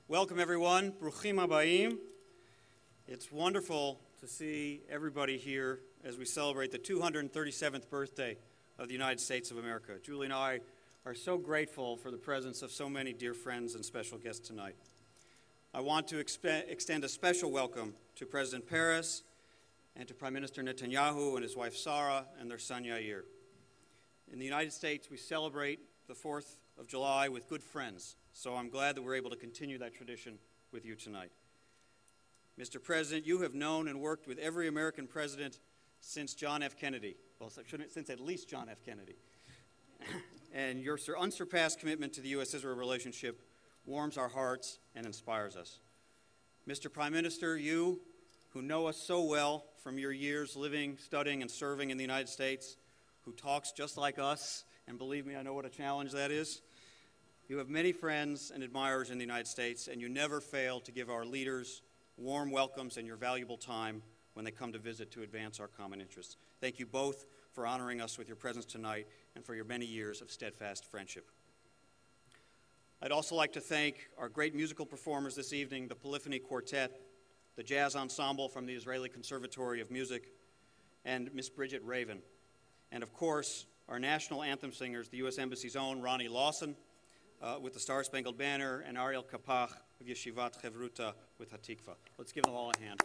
Welcome, everyone. Bruchim habayim. It's wonderful to see everybody here as we celebrate the 237th birthday of the United States of America. Julie and I are so grateful for the presence of so many dear friends and special guests tonight. I want to extend a special welcome to President Peres and to Prime Minister Netanyahu and his wife Sarah and their son Yair. In the United States, we celebrate the 4th of July with good friends, so I'm glad that we're able to continue that tradition with you tonight. Mr. President, you have known and worked with every American president since John F. Kennedy, well, since at least John F. Kennedy. And your unsurpassed commitment to the U.S.-Israel relationship warms our hearts and inspires us. Mr. Prime Minister, you, who know us so well from your years living, studying, and serving in the United States, who talks just like us, and believe me, I know what a challenge that is. You have many friends and admirers in the United States, and you never fail to give our leaders warm welcomes and your valuable time when they come to visit to advance our common interests. Thank you both for honoring us with your presence tonight and for your many years of steadfast friendship. I'd also like to thank our great musical performers this evening, the Polyphony Quartet, the Jazz Ensemble from the Israeli Conservatory of Music, and Miss Bridget Raven. And of course, our national anthem singers, the U.S. Embassy's own Ronnie Lawson with the Star-Spangled Banner, and Ariel Kapach of Yeshivat Chevruta with Hatikva. Let's give them all a hand.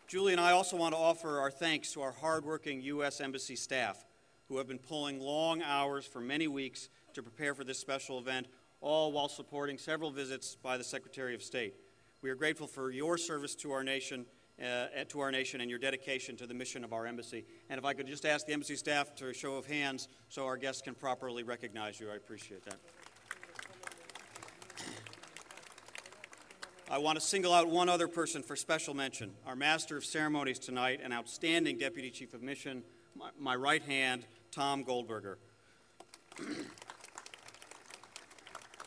Julie and I also want to offer our thanks to our hardworking U.S. Embassy staff who have been pulling long hours for many weeks to prepare for this special event, all while supporting several visits by the Secretary of State. We are grateful for your service to our nation and your dedication to the mission of our embassy. And if I could just ask the embassy staff to a show of hands so our guests can properly recognize you, I appreciate that. I want to single out one other person for special mention, our Master of Ceremonies tonight, an outstanding Deputy Chief of Mission, my right hand, Tom Goldberger.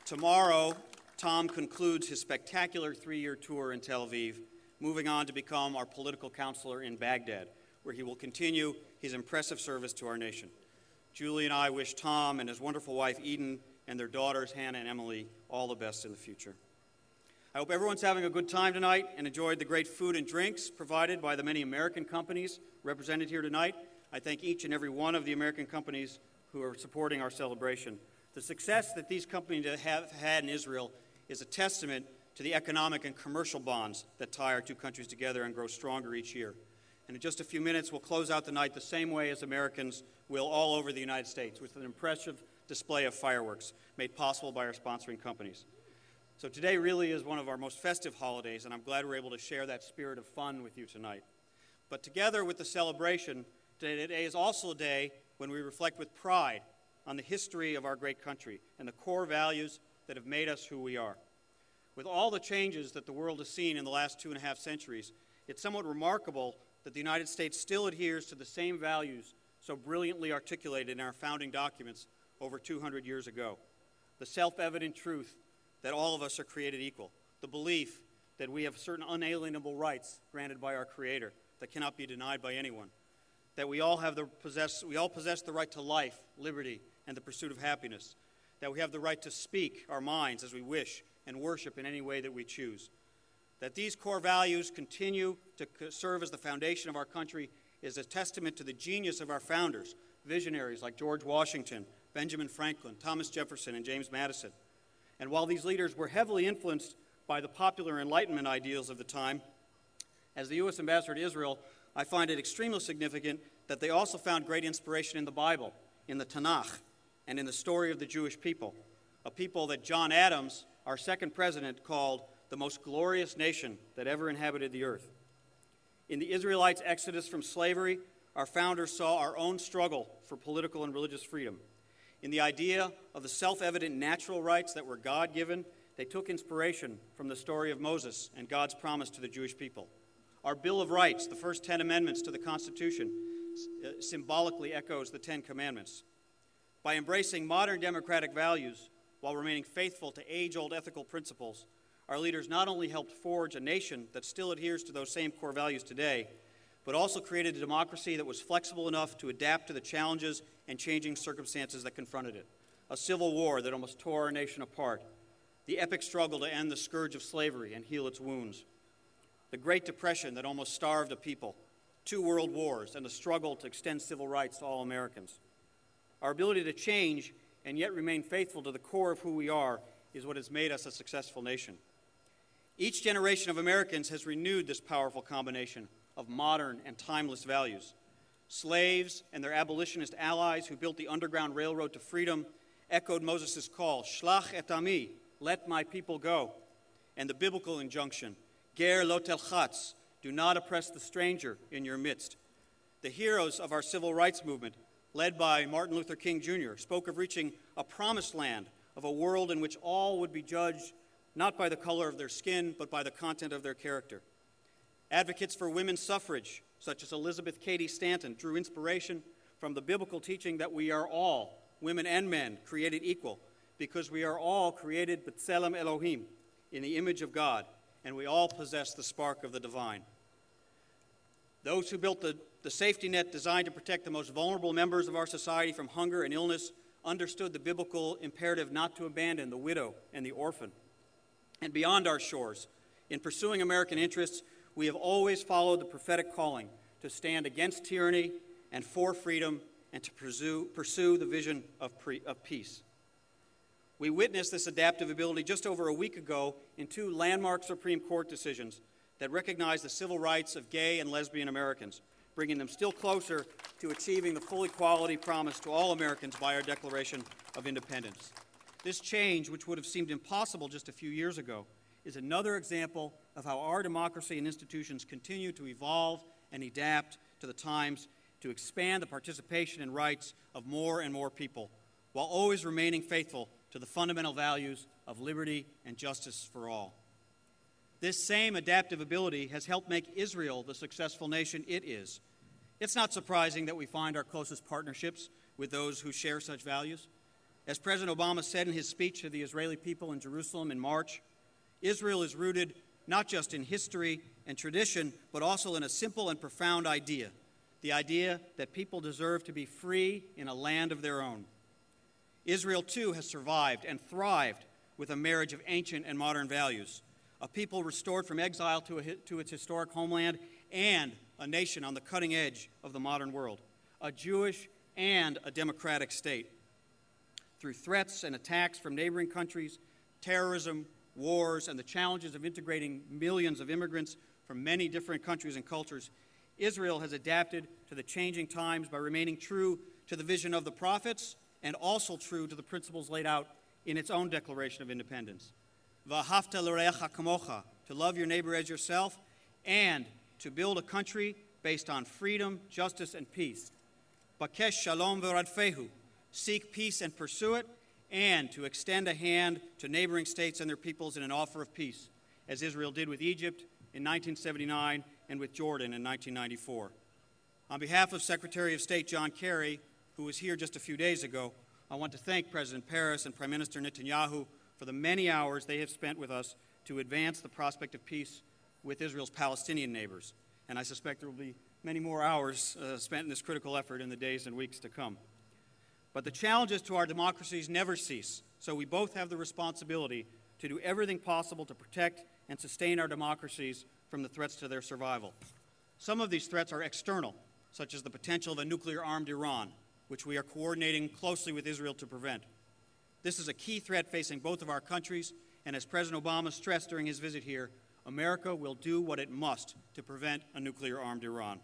Tomorrow, Tom concludes his spectacular 3-year tour in Tel Aviv, moving on to become our political counselor in Baghdad, where he will continue his impressive service to our nation. Julie and I wish Tom and his wonderful wife Eden and their daughters Hannah and Emily all the best in the future. I hope everyone's having a good time tonight and enjoyed the great food and drinks provided by the many American companies represented here tonight. I thank each and every one of the American companies who are supporting our celebration. The success that these companies have had in Israel is a testament to the economic and commercial bonds that tie our two countries together and grow stronger each year. And in just a few minutes, we'll close out the night the same way as Americans will all over the United States, with an impressive display of fireworks made possible by our sponsoring companies. So today really is one of our most festive holidays, and I'm glad we're able to share that spirit of fun with you tonight. But together with the celebration, today is also a day when we reflect with pride on the history of our great country and the core values that have made us who we are. With all the changes that the world has seen in the last 2.5 centuries, it's somewhat remarkable that the United States still adheres to the same values so brilliantly articulated in our founding documents over 200 years ago. The self-evident truth that all of us are created equal, the belief that we have certain unalienable rights granted by our Creator that cannot be denied by anyone, that we all possess the right to life, liberty, and the pursuit of happiness, that we have the right to speak our minds as we wish and worship in any way that we choose. That these core values continue to serve as the foundation of our country is a testament to the genius of our founders, visionaries like George Washington, Benjamin Franklin, Thomas Jefferson, and James Madison. And while these leaders were heavily influenced by the popular Enlightenment ideals of the time, as the U.S. Ambassador to Israel, I find it extremely significant that they also found great inspiration in the Bible, in the Tanakh, and in the story of the Jewish people, a people that John Adams, our second president, called the most glorious nation that ever inhabited the earth. In the Israelites' exodus from slavery, our founders saw our own struggle for political and religious freedom. In the idea of the self-evident natural rights that were God-given, they took inspiration from the story of Moses and God's promise to the Jewish people. Our Bill of Rights, the first 10 amendments to the Constitution, symbolically echoes the 10 Commandments. By embracing modern democratic values while remaining faithful to age-old ethical principles, our leaders not only helped forge a nation that still adheres to those same core values today, but also created a democracy that was flexible enough to adapt to the challenges and changing circumstances that confronted it. a civil war that almost tore our nation apart, the epic struggle to end the scourge of slavery and heal its wounds, the Great Depression that almost starved a people, 2 world wars, and the struggle to extend civil rights to all Americans. Our ability to change and yet remain faithful to the core of who we are is what has made us a successful nation. Each generation of Americans has renewed this powerful combination of modern and timeless values. Slaves and their abolitionist allies who built the Underground Railroad to freedom echoed Moses' call, Shlach et ami, let my people go, and the biblical injunction, Ger lo telchatz, do not oppress the stranger in your midst. The heroes of our civil rights movement, led by Martin Luther King Jr., spoke of reaching a promised land of a world in which all would be judged not by the color of their skin, but by the content of their character. Advocates for women's suffrage, such as Elizabeth Cady Stanton, drew inspiration from the biblical teaching that we are all, women and men, created equal, because we are all created b'tselem Elohim, in the image of God, and we all possess the spark of the divine. Those who built the safety net designed to protect the most vulnerable members of our society from hunger and illness understood the biblical imperative not to abandon the widow and the orphan. And beyond our shores, in pursuing American interests, we have always followed the prophetic calling to stand against tyranny and for freedom and to pursue the vision of peace. We witnessed this adaptive ability just over a week ago in 2 landmark Supreme Court decisions that recognize the civil rights of gay and lesbian Americans, bringing them still closer to achieving the full equality promised to all Americans by our Declaration of Independence. This change, which would have seemed impossible just a few years ago, is another example of how our democracy and institutions continue to evolve and adapt to the times to expand the participation and rights of more and more people, while always remaining faithful to the fundamental values of liberty and justice for all. This same adaptive ability has helped make Israel the successful nation it is. It's not surprising that we find our closest partnerships with those who share such values. As President Obama said in his speech to the Israeli people in Jerusalem in March, Israel is rooted not just in history and tradition, but also in a simple and profound idea, the idea that people deserve to be free in a land of their own. Israel, too, has survived and thrived with a marriage of ancient and modern values, a people restored from exile to its historic homeland, and a nation on the cutting edge of the modern world, a Jewish and a democratic state. Through threats and attacks from neighboring countries, terrorism, wars, and the challenges of integrating millions of immigrants from many different countries and cultures, Israel has adapted to the changing times by remaining true to the vision of the prophets and also true to the principles laid out in its own Declaration of Independence. V'ahavta l'reacha kamocha, to love your neighbor as yourself, and to build a country based on freedom, justice, and peace. Bakesh shalom v'radfehu, seek peace and pursue it, and to extend a hand to neighboring states and their peoples in an offer of peace, as Israel did with Egypt in 1979 and with Jordan in 1994. On behalf of Secretary of State John Kerry, who was here just a few days ago, I want to thank President Peres and Prime Minister Netanyahu for the many hours they have spent with us to advance the prospect of peace with Israel's Palestinian neighbors. And I suspect there will be many more hours spent in this critical effort in the days and weeks to come. But the challenges to our democracies never cease, so we both have the responsibility to do everything possible to protect and sustain our democracies from the threats to their survival. Some of these threats are external, such as the potential of a nuclear-armed Iran, which we are coordinating closely with Israel to prevent. This is a key threat facing both of our countries, and as President Obama stressed during his visit here, America will do what it must to prevent a nuclear-armed Iran.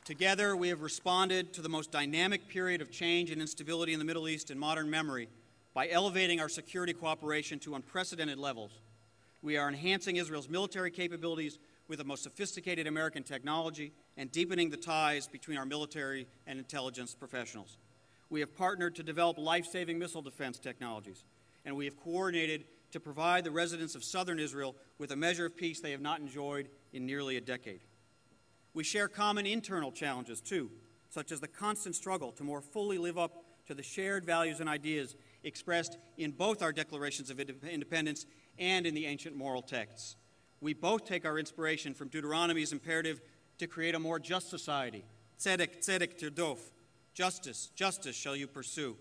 Together, we have responded to the most dynamic period of change and instability in the Middle East in modern memory by elevating our security cooperation to unprecedented levels. We are enhancing Israel's military capabilities with the most sophisticated American technology and deepening the ties between our military and intelligence professionals. We have partnered to develop life-saving missile defense technologies, and we have coordinated to provide the residents of southern Israel with a measure of peace they have not enjoyed in nearly a decade. We share common internal challenges, too, such as the constant struggle to more fully live up to the shared values and ideas expressed in both our declarations of independence and in the ancient moral texts. We both take our inspiration from Deuteronomy's imperative to create a more just society, Tzedek, tzedek tirdof. Justice, justice shall you pursue.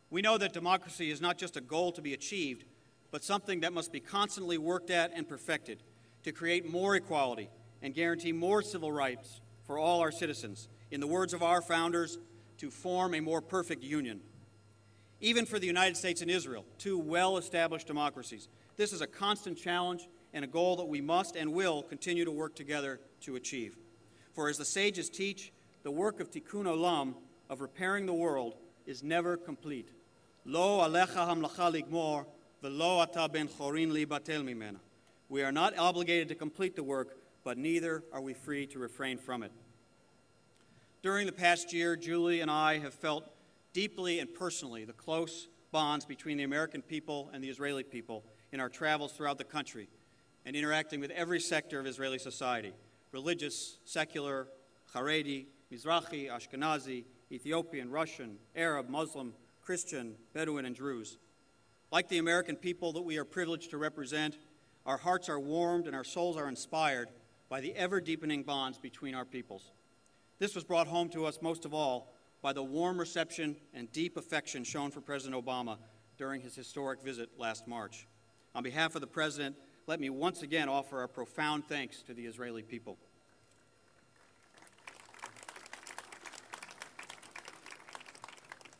We know that democracy is not just a goal to be achieved, but something that must be constantly worked at and perfected to create more equality and guarantee more civil rights for all our citizens, in the words of our founders, to form a more perfect union. Even for the United States and Israel, two well-established democracies, this is a constant challenge and a goal that we must and will continue to work together to achieve. For as the sages teach, the work of tikkun olam, of repairing the world, is never complete. Lo alecha hamlacha ligmor, velo ata ben chorin libatel mimena. We are not obligated to complete the work, but neither are we free to refrain from it. During the past year, Julie and I have felt deeply and personally the close bonds between the American people and the Israeli people in our travels throughout the country and interacting with every sector of Israeli society: religious, secular, Haredi, Mizrahi, Ashkenazi, Ethiopian, Russian, Arab, Muslim, Christian, Bedouin, and Druze. Like the American people that we are privileged to represent, our hearts are warmed and our souls are inspired by the ever-deepening bonds between our peoples. This was brought home to us most of all by the warm reception and deep affection shown for President Obama during his historic visit last March. On behalf of the President, let me once again offer our profound thanks to the Israeli people.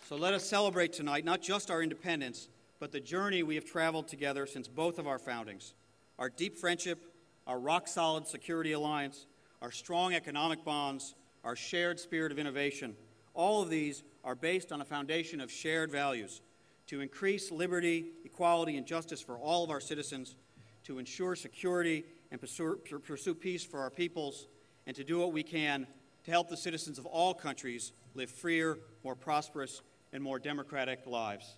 So let us celebrate tonight not just our independence, but the journey we have traveled together since both of our foundings. Our deep friendship, our rock-solid security alliance, our strong economic bonds, our shared spirit of innovation, all of these are based on a foundation of shared values to increase liberty, equality, and justice for all of our citizens, to ensure security and pursue peace for our peoples, and to do what we can to help the citizens of all countries live freer, more prosperous, and more democratic lives.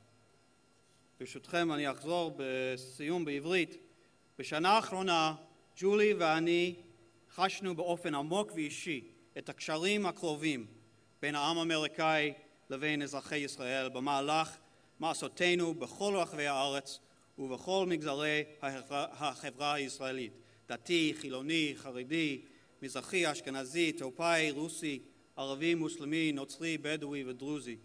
ברשותכם אני אחזור בסיום בעברית. בשנה האחרונה, ג'ולי ואני חשנו באופן עמוק ואישי את הקשרים הקרובים בין העם האמריקאי לבין אזרחי ישראל במהלך מעשותינו בכל רחבי הארץ ובכל מגזרי החברה הישראלית, דתי, חילוני, חרדי, מזרחי, אשכנזי, אתיופאי, רוסי, ערבי, מוסלמי, נוצרי, בדואי ודרוזי.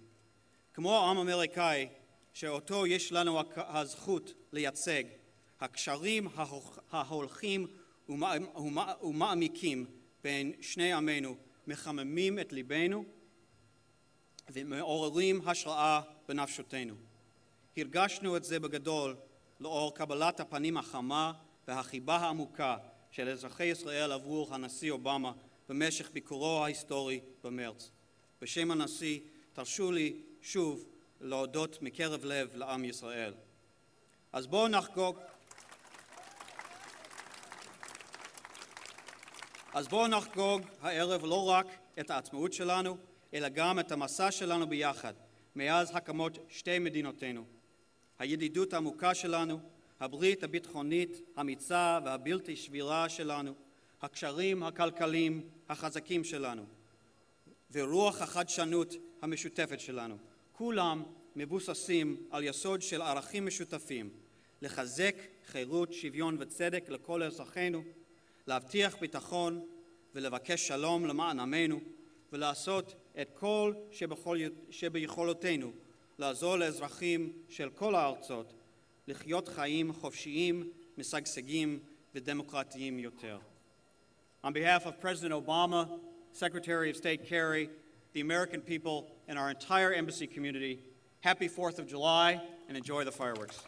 כמו העם האמריקאי שאותו יש לנו הזכות לייצג, הקשרים ההולכים ומעמיקים בין שני עמינו מחממים את ליבנו ומעוררים השראה בנפשותינו. הרגשנו את זה בגדול לאור קבלת הפנים החמה והחיבה העמוקה של אזרחי ישראל עבור הנשיא אובמה במשך ביקורו ההיסטורי במרץ. בשם הנשיא, תרשו לי שוב להודות מקרב לב לעם ישראל. אז בואו נחגוג הערב לא רק את העצמאות שלנו, אלא גם את המסע שלנו ביחד, מאז הקמות שתי מדינותינו. הידידות העמוקה שלנו, הברית הביטחונית האמיצה והבלתי שבירה שלנו, הקשרים הכלכליים החזקים שלנו, ורוח החדשנות המשותפת שלנו. כולם מבוססים על יסוד של ערכים משותפים, לחזק חירות, שוויון וצדק לכל אזרחינו, להבטיח ביטחון ולבקש שלום למען עמנו, ולעשות את כל שביכולותינו לעזור לאזרחים של כל הארצות לחיות חיים חופשיים, משגשגים ודמוקרטיים יותר. On behalf of President Obama, Secretary of State Kerry, the American people, and our entire embassy community, happy 4th of July and enjoy the fireworks.